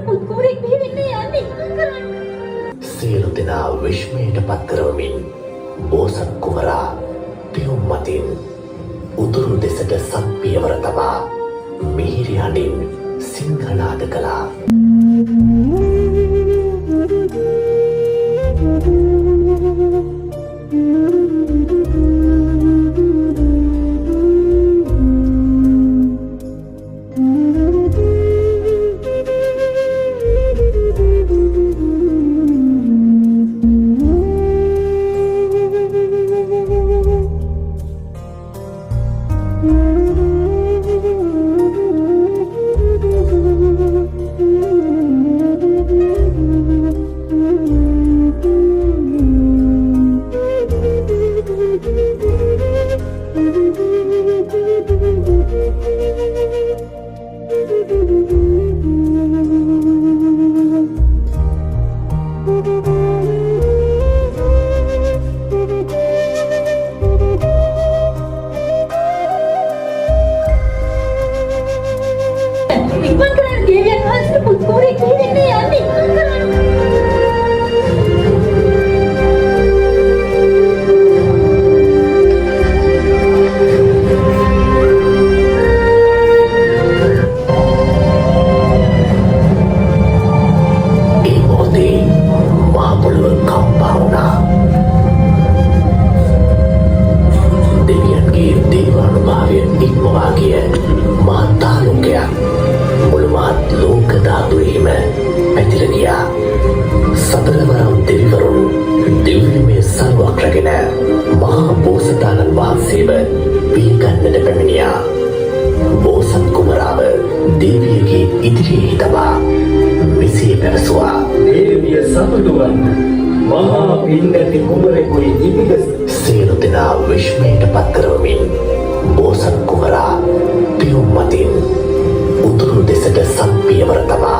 පුත්කෝරෙක් බිහි වෙන්නේ යන්නේ කරන්න. සියලු දෙනා විශ්මයට පත් කරවමින් බෝසත් කුමරා පියුම් මතින් උතුරු දෙසට සත්පියවර තබා මිහිරි හඬින් සිංහනාද කළා. ඉක්මන් කරන්න දේවියන් වහන්සේට පුත්කෝරෙක් බිහි වෙන්නේ යන්නේ කරන්න. ඒ මොහොතේ මහ පොළොව කම්පා වුණා. දෙවියන්ගේ දේවානුභාවයෙන් ඉක්මවා ගිය මහා තාලුකයක් මුළුමහත් ලෝක ධාතුවේම පැතිර ගියා. සතරවරම් දෙවිවරුන් දිව්‍යමය සරුවක් රැගෙන මහා බෝසතාණන් වහන්සේව පිළිගන්නට පැමිණියා. බෝසත් කුමරාව දේවියගේ ඉදිරියේ තබා මෙසේ පැවසුවා. දේවිය සතුටු වන්න. මහා පින්නැති කුමරෙකුයි ඉදිරිස. සියලු දෙනා විශ්මයට පත් කරවමින් බෝසත් කුමරා පියුම් මතින් උතුරු දෙසට සත්පියවර තබා